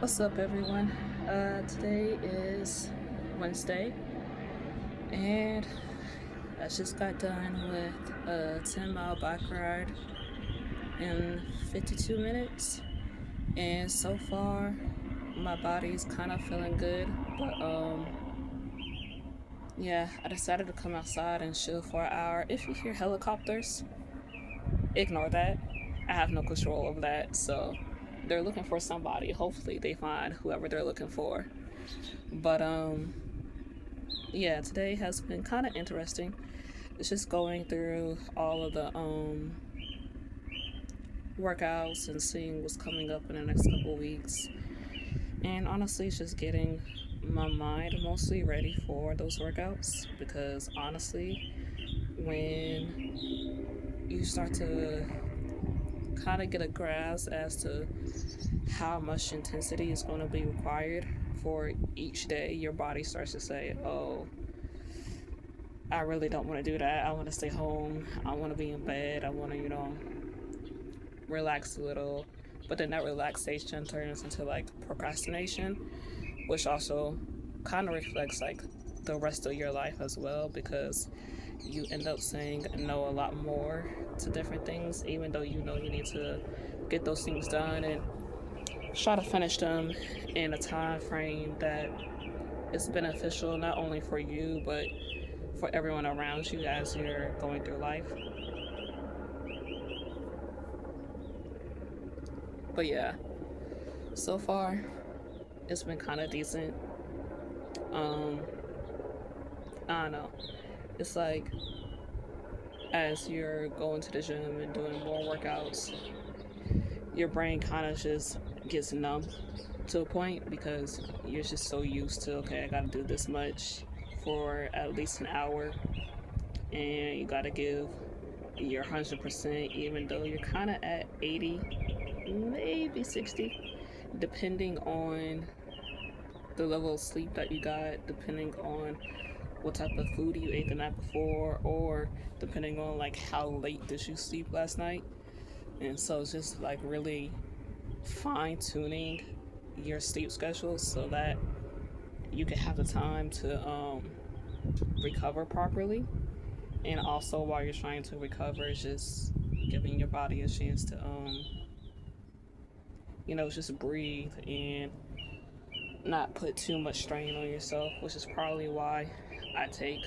What's up, everyone? Today is Wednesday, and I just got done with a 10-mile bike ride in 52 minutes. And so far, my body's kind of feeling good, but yeah, I decided to come outside and chill for an hour. If you hear helicopters, ignore that. I have no control over that, so they're looking for somebody. Hopefully, they find whoever they're looking for. But yeah, today has been kind of interesting. It's just going through all of the workouts and seeing what's coming up in the next couple weeks. And honestly, it's just getting my mind mostly ready for those workouts because honestly, when you start to kind of get a grasp as to how much intensity is going to be required for each day, your body starts to say, oh, I really don't want to do that. I want to stay home. I want to be in bed. I want to, relax a little. But then that relaxation turns into like procrastination, which also kind of reflects like the rest of your life as well because you end up saying no a lot more to different things, even though you know you need to get those things done and try to finish them in a time frame that is beneficial not only for you but for everyone around you as you're going through life. But yeah, so far it's been kind of decent. Um, I don't know. It's like as you're going to the gym and doing more workouts, your brain kind of just gets numb to a point because you're just so used to, okay, I gotta do this much for at least an hour, and you gotta give your 100%, even though you're kind of at 80, maybe 60, depending on the level of sleep that you got, depending on what type of food you ate the night before, or depending on like how late did you sleep last night. And so it's just like really fine tuning your sleep schedule so that you can have the time to recover properly. And also, while you're trying to recover, it's just giving your body a chance to, just breathe and not put too much strain on yourself, which is probably why I take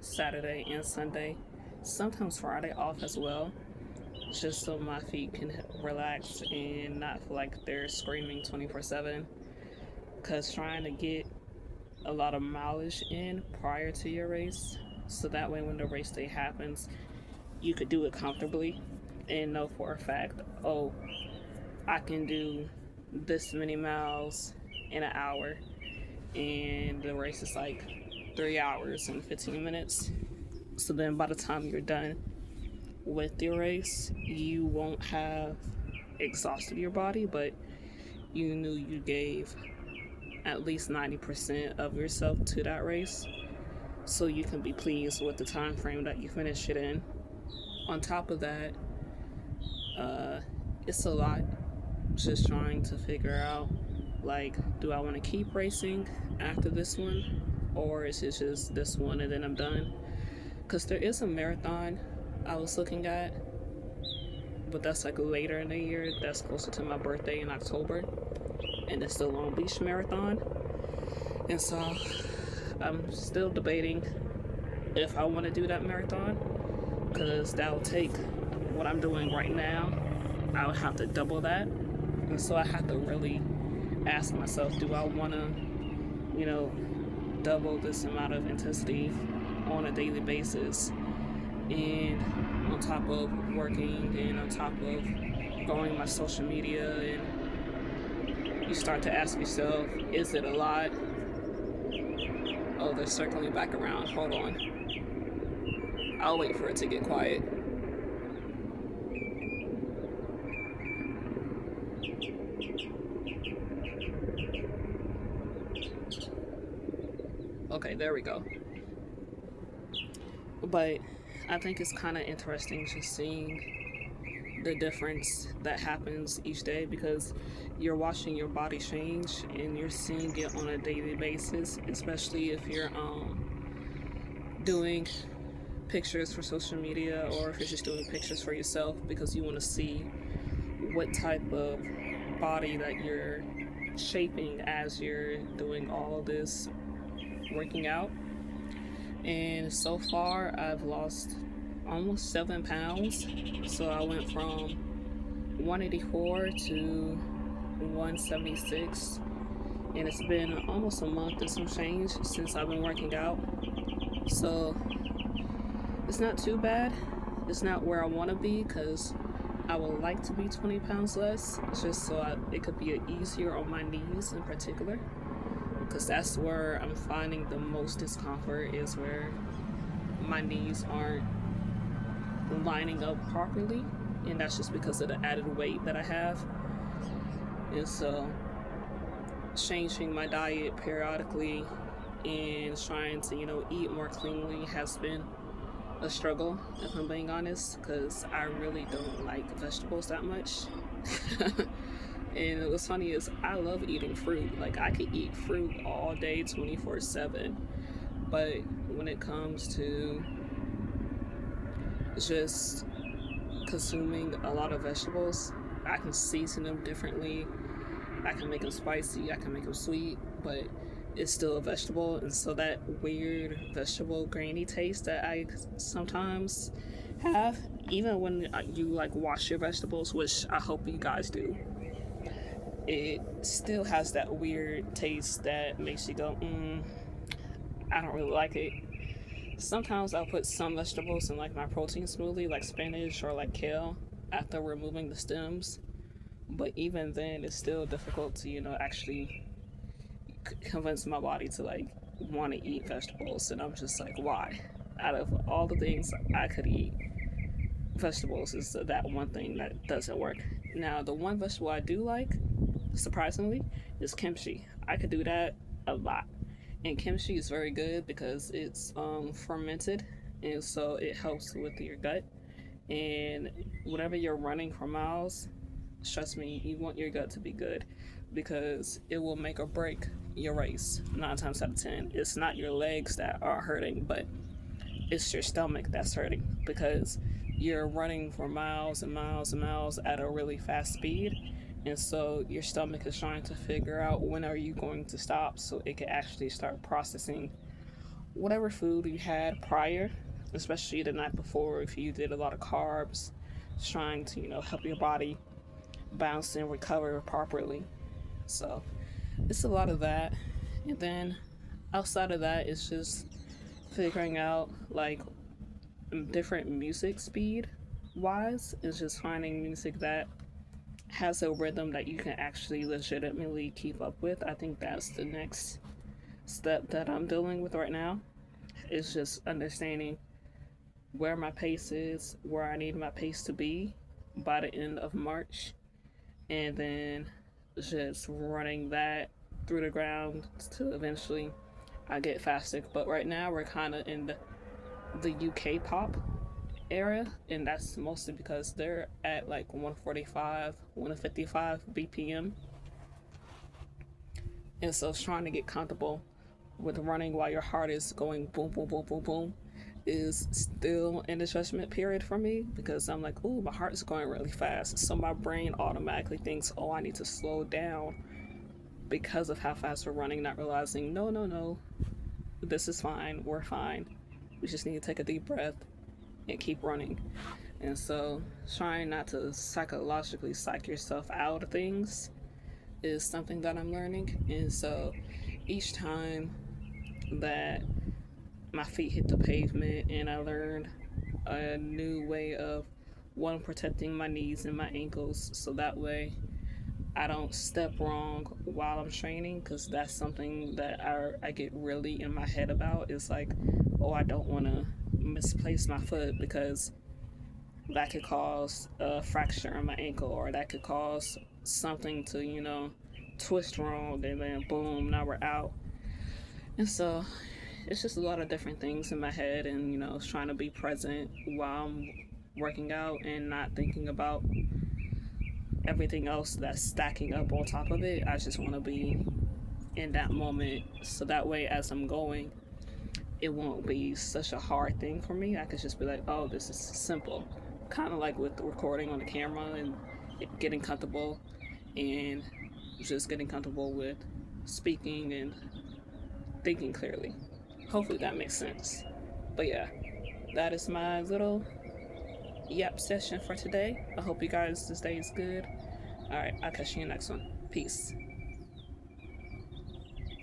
Saturday and Sunday, sometimes Friday off as well, just so my feet can relax and not feel like they're screaming 24/7. Because trying to get a lot of mileage in prior to your race, so that way when the race day happens, you could do it comfortably and know for a fact, oh, I can do this many miles in an hour, and the race is like 3 hours and 15 minutes. So then by the time you're done with your race, you won't have exhausted your body, but you knew you gave at least 90% of yourself to that race. So you can be pleased with the time frame that you finish it in. On top of that, uh, it's a lot just trying to figure out like, do I want to keep racing after this one, or is it just this one and then I'm done? Because there is a marathon I was looking at, but that's like later in the year. That's closer to my birthday in October, and it's the Long Beach Marathon. And so I'm still debating if I want to do that marathon because that'll take what I'm doing right now. I would have to double that. And so I have to really ask myself, do I want to, you know, double this amount of intensity on a daily basis? And on top of working and on top of growing my social media, and you start to ask yourself, is it a lot? Oh, they're circling back around. Hold on. I'll wait for it to get quiet. Okay, there we go. But I think it's kind of interesting just seeing the difference that happens each day because you're watching your body change and you're seeing it on a daily basis, especially if you're doing pictures for social media or if you're just doing pictures for yourself because you want to see what type of body that you're shaping as you're doing all of this working out. And so far, I've lost almost 7 pounds. So I went from 184 to 176, and it's been almost a month and some change since I've been working out. So it's not too bad. It's not where I want to be because I would like to be 20 pounds less, just so it could be easier on my knees in particular, because that's where I'm finding the most discomfort, is where my knees aren't lining up properly, and that's just because of the added weight that I have. And so changing my diet periodically and trying to, eat more cleanly has been a struggle, if I'm being honest, because I really don't like vegetables that much. And what's funny is I love eating fruit. Like, I could eat fruit all day 24/7. But when it comes to just consuming a lot of vegetables, I can season them differently. I can make them spicy, I can make them sweet, but it's still a vegetable. And so that weird vegetable grainy taste that I sometimes have, even when you like wash your vegetables, which I hope you guys do, it still has that weird taste that makes you go, I don't really like it. Sometimes I'll put some vegetables in like my protein smoothie, like spinach or like kale, after removing the stems. But even then, it's still difficult to, actually convince my body to like want to eat vegetables. And I'm just like, why? Out of all the things I could eat, vegetables is that one thing that doesn't work. Now, the one vegetable I do like, surprisingly, is kimchi. I could do that a lot. And kimchi is very good because it's fermented, and so it helps with your gut. And whenever you're running for miles, trust me, you want your gut to be good because it will make or break your race. 9 times out of 10, it's not your legs that are hurting, but it's your stomach that's hurting because you're running for miles and miles and miles at a really fast speed. And so your stomach is trying to figure out when are you going to stop so it can actually start processing whatever food you had prior, especially the night before if you did a lot of carbs. It's trying to, help your body bounce and recover properly. So it's a lot of that. And then outside of that, it's just figuring out like different music speed wise. It's just finding music that has a rhythm that you can actually legitimately keep up with. I think that's the next step that I'm dealing with right now. Is just understanding where my pace is, where I need my pace to be by the end of March, and then just running that through the ground to eventually I get faster. But right now we're kind of in the UK pop era, and that's mostly because they're at like 145, 155 BPM, and so it's trying to get comfortable with running while your heart is going boom, boom, boom, boom, boom is still in the judgment period for me because I'm like, ooh, my heart's going really fast. So my brain automatically thinks, oh, I need to slow down because of how fast we're running, not realizing, no, no, no, this is fine. We're fine. We just need to take a deep breath and keep running. And so trying not to psychologically psych yourself out of things is something that I'm learning. And so each time that my feet hit the pavement and I learned a new way of one, protecting my knees and my ankles so that way I don't step wrong while I'm training, because that's something that I get really in my head about. It's like, oh, I don't want to misplace my foot because that could cause a fracture in my ankle, or that could cause something to, twist wrong, and then boom, now we're out. And so it's just a lot of different things in my head, and, trying to be present while I'm working out and not thinking about everything else that's stacking up on top of it. I just want to be in that moment so that way as I'm going, it won't be such a hard thing for me. I could just be like, oh, this is simple. Kind of like with the recording on the camera and getting comfortable and just getting comfortable with speaking and thinking clearly. Hopefully that makes sense. But yeah, that is my little yap session for today. I hope you guys, this day is good. All right, I'll catch you in the next one. Peace.